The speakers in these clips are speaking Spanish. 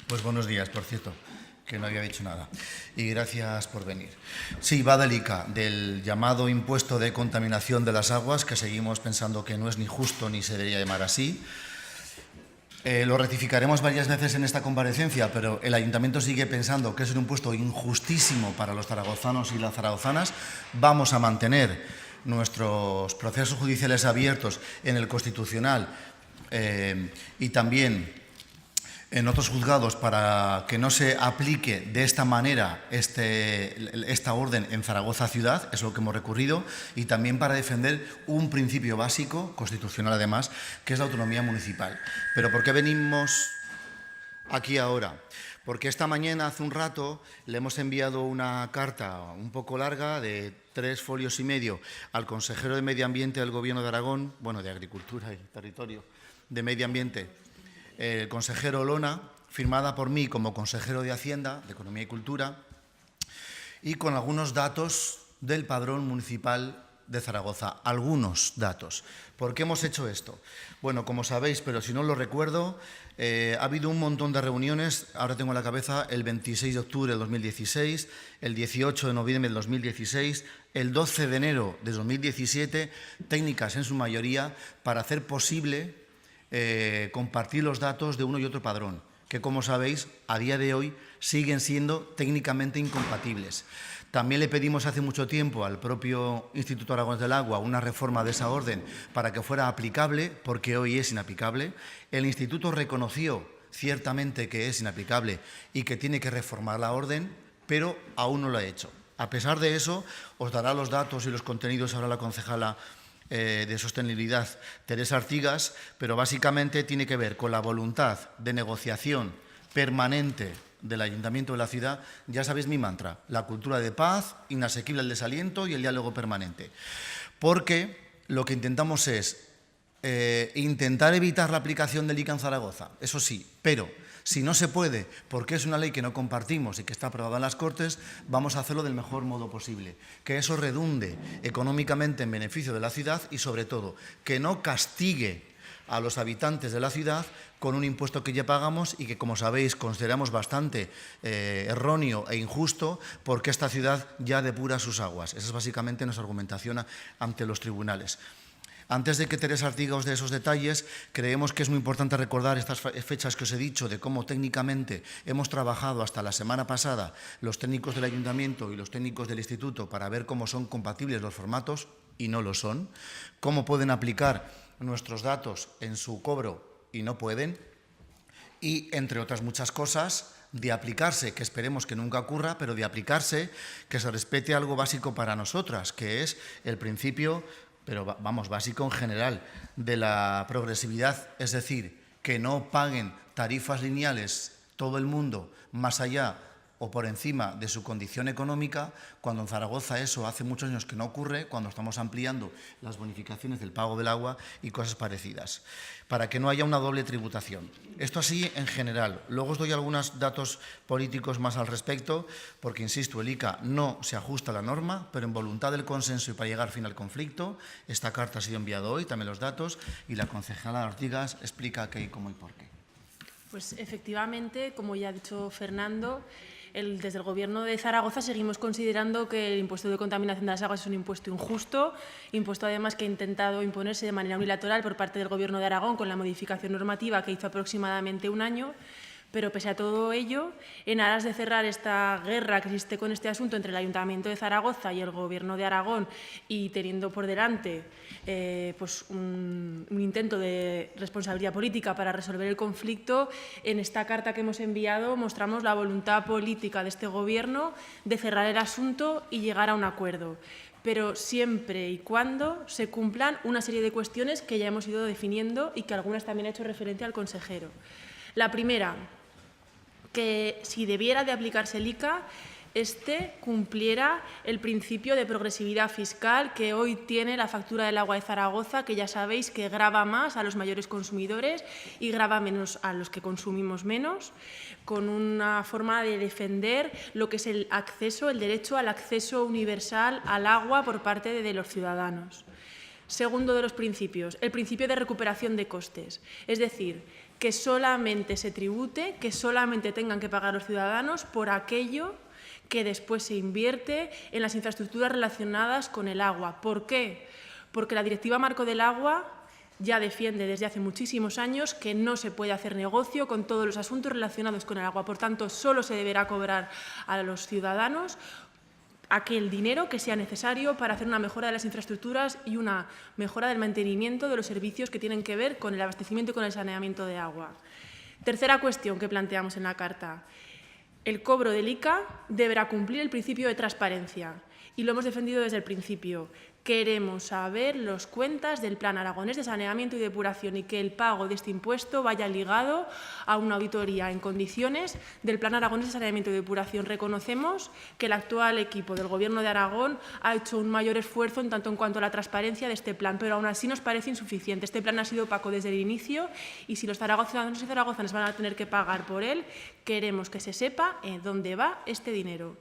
Pues buenos días, por cierto, que no había dicho nada. Y gracias por venir. Sí, va del ICA, del llamado impuesto de contaminación de las aguas, que seguimos pensando que no es ni justo ni se debería llamar así. Lo rectificaremos varias veces en esta comparecencia, pero el Ayuntamiento sigue pensando que es un impuesto injustísimo para los zaragozanos y las zaragozanas. Vamos a mantener nuestros procesos judiciales abiertos en el Constitucional y también en otros juzgados para que no se aplique de esta manera esta orden en Zaragoza ciudad, es lo que hemos recurrido, y también para defender un principio básico, constitucional además, que es la autonomía municipal. Pero ¿por qué venimos aquí ahora? Porque esta mañana, hace un rato, le hemos enviado una carta un poco larga de 3,5 folios al consejero de Medio Ambiente del Gobierno de Aragón, bueno, de Agricultura y Territorio, de Medio Ambiente, el consejero Olona, firmada por mí como consejero de Hacienda, de Economía y Cultura, y con algunos datos del padrón municipal de Zaragoza. Algunos datos. ¿Por qué hemos hecho esto? Bueno, como sabéis, pero si no lo recuerdo, ha habido un montón de reuniones, ahora tengo en la cabeza el 26 de octubre del 2016, el 18 de noviembre del 2016, el 12 de enero de 2017, técnicas en su mayoría para hacer posible compartir los datos de uno y otro padrón, que, como sabéis, a día de hoy siguen siendo técnicamente incompatibles. También le pedimos hace mucho tiempo al propio Instituto Aragonés del Agua una reforma de esa orden para que fuera aplicable, porque hoy es inaplicable. El Instituto reconoció ciertamente que es inaplicable y que tiene que reformar la orden, pero aún no lo ha hecho. A pesar de eso, os dará los datos y los contenidos ahora la concejala de Sostenibilidad, Teresa Artigas, pero básicamente tiene que ver con la voluntad de negociación permanente del Ayuntamiento de la ciudad. Ya sabéis mi mantra, la cultura de paz, inasequible el desaliento y el diálogo permanente. Porque lo que intentamos es intentar evitar la aplicación del ICA en Zaragoza, eso sí, pero si no se puede, porque es una ley que no compartimos y que está aprobada en las Cortes, vamos a hacerlo del mejor modo posible. Que eso redunde económicamente en beneficio de la ciudad y, sobre todo, que no castigue a los habitantes de la ciudad con un impuesto que ya pagamos y que, como sabéis, consideramos bastante erróneo e injusto, porque esta ciudad ya depura sus aguas. Esa es básicamente nuestra argumentación ante los tribunales. Antes de que Teresa Artigas os dé esos detalles, creemos que es muy importante recordar estas fechas que os he dicho de cómo técnicamente hemos trabajado hasta la semana pasada los técnicos del Ayuntamiento y los técnicos del Instituto para ver cómo son compatibles los formatos, y no lo son, cómo pueden aplicar nuestros datos en su cobro y no pueden, y, entre otras muchas cosas, de aplicarse, que esperemos que nunca ocurra, pero de aplicarse, que se respete algo básico para nosotras, que es el principio, pero vamos, básico en general, de la progresividad, es decir, que no paguen tarifas lineales todo el mundo más allá o por encima de su condición económica, cuando en Zaragoza eso hace muchos años que no ocurre, cuando estamos ampliando las bonificaciones del pago del agua y cosas parecidas, para que no haya una doble tributación. Esto así en general. Luego os doy algunos datos políticos más al respecto, porque, insisto, el ICA no se ajusta a la norma, pero en voluntad del consenso y para llegar fin al conflicto, esta carta ha sido enviada hoy, también los datos, y la concejala Artigas explica qué y cómo y por qué. Pues efectivamente, como ya ha dicho Fernando, desde el Gobierno de Zaragoza seguimos considerando que el impuesto de contaminación de las aguas es un impuesto injusto, impuesto además que ha intentado imponerse de manera unilateral por parte del Gobierno de Aragón con la modificación normativa que hizo aproximadamente un año. Pero pese a todo ello, en aras de cerrar esta guerra que existe con este asunto entre el Ayuntamiento de Zaragoza y el Gobierno de Aragón, y teniendo por delante pues un intento de responsabilidad política para resolver el conflicto, en esta carta que hemos enviado mostramos la voluntad política de este Gobierno de cerrar el asunto y llegar a un acuerdo, pero siempre y cuando se cumplan una serie de cuestiones que ya hemos ido definiendo y que algunas también ha hecho referencia al consejero. La primera, que si debiera de aplicarse el ICA, cumpliera el principio de progresividad fiscal que hoy tiene la factura del agua de Zaragoza, que ya sabéis que grava más a los mayores consumidores y grava menos a los que consumimos menos, con una forma de defender lo que es el derecho al acceso universal al agua por parte de los ciudadanos. Segundo de los principios, el principio de recuperación de costes, es decir, que solamente se tribute, que solamente tengan que pagar los ciudadanos por aquello que después se invierte en las infraestructuras relacionadas con el agua. ¿Por qué? Porque la Directiva Marco del Agua ya defiende desde hace muchísimos años que no se puede hacer negocio con todos los asuntos relacionados con el agua. Por tanto, solo se deberá cobrar a los ciudadanos aquel dinero que sea necesario para hacer una mejora de las infraestructuras y una mejora del mantenimiento de los servicios que tienen que ver con el abastecimiento y con el saneamiento de agua. Tercera cuestión que planteamos en la carta. El cobro del ICA deberá cumplir el principio de transparencia y lo hemos defendido desde el principio. Queremos saber las cuentas del Plan Aragonés de Saneamiento y Depuración y que el pago de este impuesto vaya ligado a una auditoría en condiciones del Plan Aragonés de Saneamiento y Depuración. Reconocemos que el actual equipo del Gobierno de Aragón ha hecho un mayor esfuerzo en tanto en cuanto a la transparencia de este plan, pero aún así nos parece insuficiente. Este plan ha sido opaco desde el inicio y si los zaragozanos y zaragozanas van a tener que pagar por él, queremos que se sepa dónde va este dinero.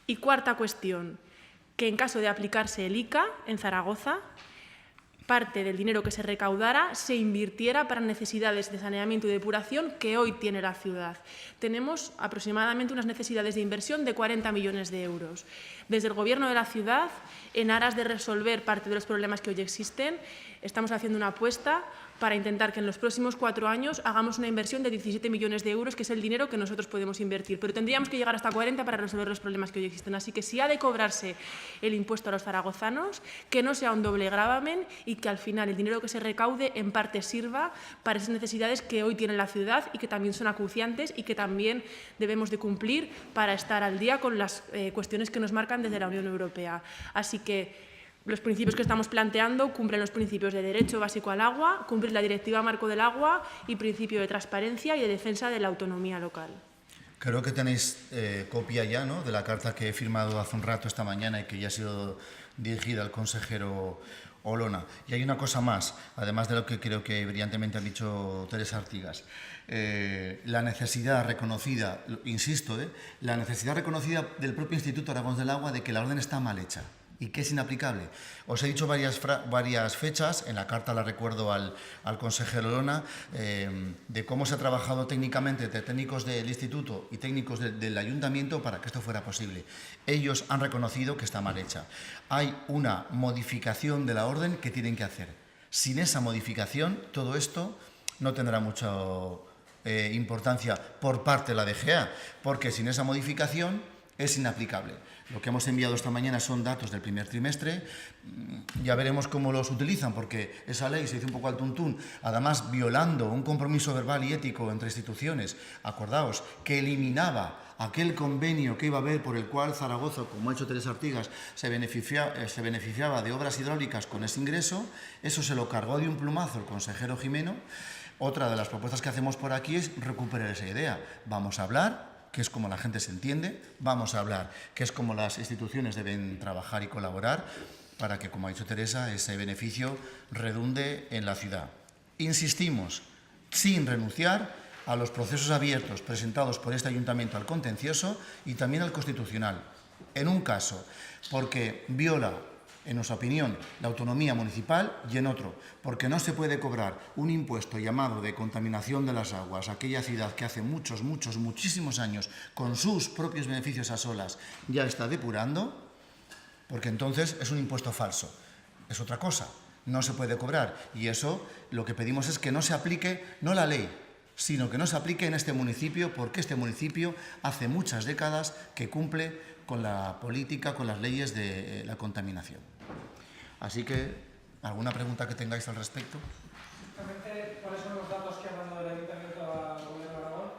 Y cuarta cuestión, que en caso de aplicarse el ICA en Zaragoza, parte del dinero que se recaudara se invirtiera para necesidades de saneamiento y depuración que hoy tiene la ciudad. Tenemos aproximadamente unas necesidades de inversión de 40 millones de euros. Desde el Gobierno de la ciudad, en aras de resolver parte de los problemas que hoy existen, estamos haciendo una apuesta para intentar que en los próximos 4 años hagamos una inversión de 17 millones de euros, que es el dinero que nosotros podemos invertir. Pero tendríamos que llegar hasta 40 para resolver los problemas que hoy existen. Así que si ha de cobrarse el impuesto a los zaragozanos, que no sea un doble gravamen y que al final el dinero que se recaude en parte sirva para esas necesidades que hoy tiene la ciudad y que también son acuciantes y que también debemos de cumplir para estar al día con las cuestiones que nos marcan desde la Unión Europea. Así que los principios que estamos planteando cumplen los principios de derecho básico al agua, cumplir la Directiva Marco del Agua y principio de transparencia y de defensa de la autonomía local. Creo que tenéis copia ya, ¿no?, de la carta que he firmado hace un rato esta mañana y que ya ha sido dirigida al consejero Olona. Y hay una cosa más, además de lo que creo que brillantemente ha dicho Teresa Artigas. La necesidad reconocida, insisto, la necesidad reconocida del propio Instituto Aragón del Agua de que la orden está mal hecha y que es inaplicable. Os he dicho varias fechas, en la carta la recuerdo al consejero Olona, de cómo se ha trabajado técnicamente entre técnicos del instituto y técnicos del ayuntamiento para que esto fuera posible. Ellos han reconocido que está mal hecha. Hay una modificación de la orden que tienen que hacer. Sin esa modificación, todo esto no tendrá mucha importancia por parte de la DGA, porque sin esa modificación es inaplicable. Lo que hemos enviado esta mañana son datos del primer trimestre. Ya veremos cómo los utilizan, porque esa ley se hizo un poco al tuntún, además violando un compromiso verbal y ético entre instituciones. Acordaos que eliminaba aquel convenio que iba a haber por el cual Zaragoza, como ha hecho Teresa Artigas, se beneficiaba de obras hidráulicas con ese ingreso. Eso se lo cargó de un plumazo el consejero Jimeno. Otra de las propuestas que hacemos por aquí es recuperar esa idea. Vamos a hablar, que es como la gente se entiende, vamos a hablar, que es como las instituciones deben trabajar y colaborar para que, como ha dicho Teresa, ese beneficio redunde en la ciudad. Insistimos, sin renunciar a los procesos abiertos presentados por este ayuntamiento al contencioso y también al constitucional. En un caso, porque viola, en nuestra opinión, la autonomía municipal, y en otro, porque no se puede cobrar un impuesto llamado de contaminación de las aguas a aquella ciudad que hace muchísimos años, con sus propios beneficios a solas, ya está depurando, porque entonces es un impuesto falso. Es otra cosa, no se puede cobrar. Y eso lo que pedimos es que no se aplique, no la ley, sino que no se aplique en este municipio, porque este municipio hace muchas décadas que cumple con la política, con las leyes de la contaminación. Así que, ¿alguna pregunta que tengáis al respecto? Exactamente, ¿cuáles son los datos que ha mandado el Ayuntamiento al Gobierno de Aragón?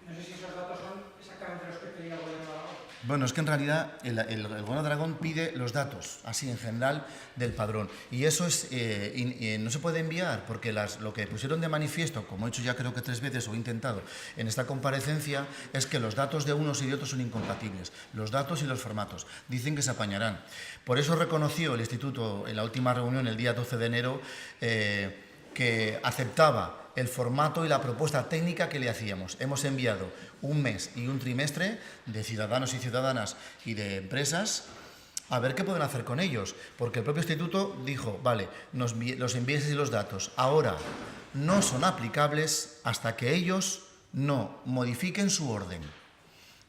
No sé si esos datos son exactamente los que pedía el Gobierno de Aragón. Bueno, es que en realidad el Gobierno de Aragón pide los datos, así en general, del padrón. Y eso es, no se puede enviar, porque lo que pusieron de manifiesto, como he hecho ya creo que 3 veces o he intentado en esta comparecencia, es que los datos de unos y de otros son incompatibles. Los datos y los formatos. Dicen que se apañarán. Por eso reconoció el Instituto en la última reunión, el día 12 de enero, que aceptaba el formato y la propuesta técnica que le hacíamos. Hemos enviado un mes y un trimestre de ciudadanos y ciudadanas y de empresas a ver qué pueden hacer con ellos, porque el propio instituto dijo, vale, los envíes los datos, ahora no son aplicables hasta que ellos no modifiquen su orden.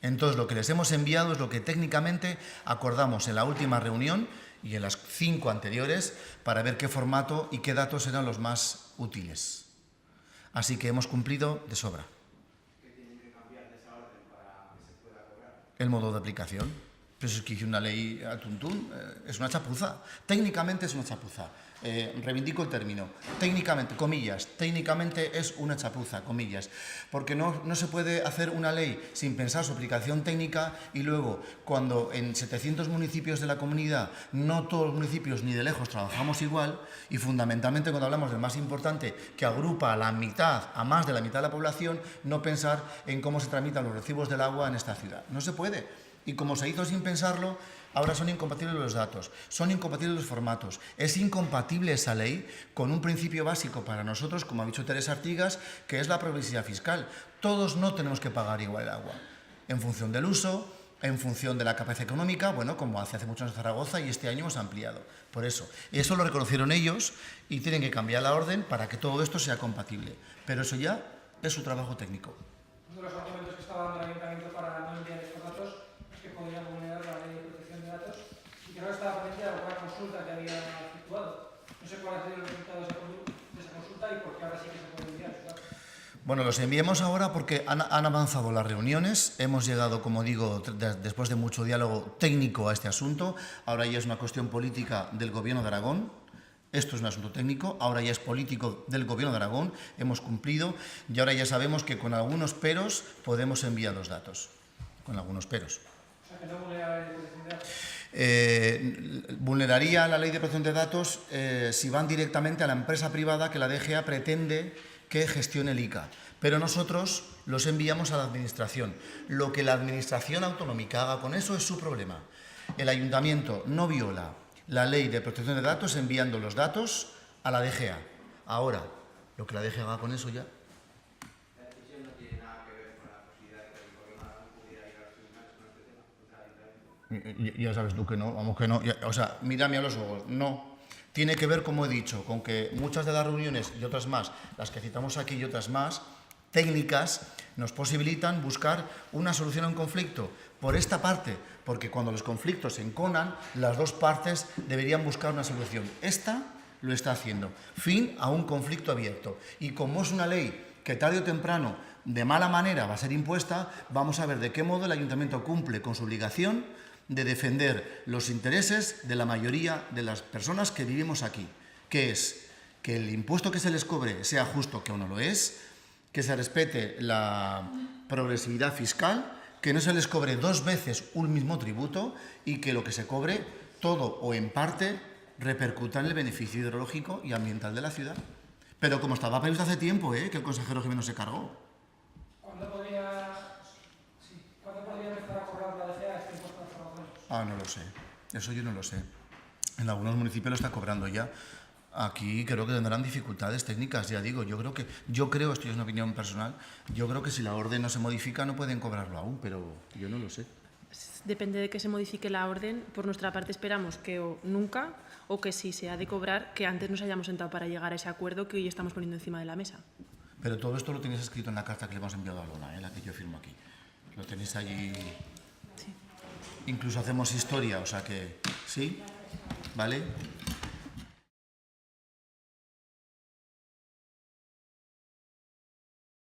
Entonces, lo que les hemos enviado es lo que técnicamente acordamos en la última reunión y en las 5 anteriores para ver qué formato y qué datos eran los más útiles. Así que hemos cumplido de sobra. ¿Qué tienen que cambiar de esa orden para que se pueda cobrar? El modo de aplicación. Pues es que hice una ley a tuntún, es una chapuza. Técnicamente es una chapuza. Reivindico el término. Técnicamente, comillas, técnicamente es una chapuza, comillas. Porque no se puede hacer una ley sin pensar su aplicación técnica y luego, cuando en 700 municipios de la comunidad, no todos los municipios ni de lejos trabajamos igual, y fundamentalmente cuando hablamos del más importante, que agrupa a la mitad, a más de la mitad de la población, no pensar en cómo se tramitan los recibos del agua en esta ciudad. No se puede. Y como se hizo sin pensarlo, ahora son incompatibles los datos, son incompatibles los formatos. Es incompatible esa ley con un principio básico para nosotros, como ha dicho Teresa Artigas, que es la progresividad fiscal. Todos no tenemos que pagar igual el agua, en función del uso, en función de la capacidad económica, bueno, como hace muchos años en Zaragoza y este año hemos ampliado. Por eso lo reconocieron ellos y tienen que cambiar la orden para que todo esto sea compatible. Pero eso ya es su trabajo técnico. Uno de los argumentos que estaba dando el Ayuntamiento para no enviar estos datos es que podría vulnerar la ley de protección de datos y creo que estaba pendiente de alguna consulta que había efectuado. No sé cuál ha sido el resultado de esa consulta y por qué ahora sí que se puede enviar esos datos. Bueno, los enviamos ahora porque han avanzado las reuniones, hemos llegado, como digo, después de mucho diálogo técnico a este asunto, ahora ya es una cuestión política del Gobierno de Aragón. Esto es un asunto técnico, ahora ya es político del Gobierno de Aragón, hemos cumplido y ahora ya sabemos que con algunos peros podemos enviar los datos, con algunos peros. O sea, que no vulnera la ley de protección de datos. Vulneraría la ley de protección de datos si van directamente a la empresa privada que la DGA pretende que gestione el ICA. Pero nosotros los enviamos a la Administración. Lo que la Administración autonómica haga con eso es su problema. El Ayuntamiento no viola la ley de protección de datos enviando los datos a la DGA. Ahora, lo que la DGA haga con eso ya. La decisión no tiene nada que ver con la posibilidad de que el Gobierno de Aragón pudiera ir a los tribunales con este tema contra el Ayuntamiento. Ya sabes tú que no, vamos que no. O sea, mírame a los ojos, no. Tiene que ver, como he dicho, con que muchas de las reuniones y otras más, las que citamos aquí y otras más, técnicas, nos posibilitan buscar una solución a un conflicto. Por esta parte, porque cuando los conflictos se enconan, las dos partes deberían buscar una solución. Esta lo está haciendo. Fin a un conflicto abierto. Y como es una ley que tarde o temprano, de mala manera, va a ser impuesta, vamos a ver de qué modo el Ayuntamiento cumple con su obligación de defender los intereses de la mayoría de las personas que vivimos aquí, que es que el impuesto que se les cobre sea justo, que aún no lo es, que se respete la progresividad fiscal, que no se les cobre 2 veces un mismo tributo y que lo que se cobre, todo o en parte, repercuta en el beneficio hidrológico y ambiental de la ciudad. Pero como estaba previsto hace tiempo, que el consejero Jiménez se cargó. ¿Cuándo podría empezar a cobrar la DGA este impuesto a los zaragozanos? No lo sé. Eso yo no lo sé. En algunos municipios lo está cobrando ya. Aquí creo que tendrán dificultades técnicas, ya digo. Yo creo, esto es una opinión personal, yo creo que si la orden no se modifica no pueden cobrarlo aún, pero yo no lo sé. Depende de que se modifique la orden. Por nuestra parte esperamos que o nunca, o que si se ha de cobrar, que antes nos hayamos sentado para llegar a ese acuerdo que hoy estamos poniendo encima de la mesa. Pero todo esto lo tenéis escrito en la carta que le hemos enviado a Lona, la que yo firmo aquí. Lo tenéis allí. Sí. Incluso hacemos historia, o sea que sí, ¿vale?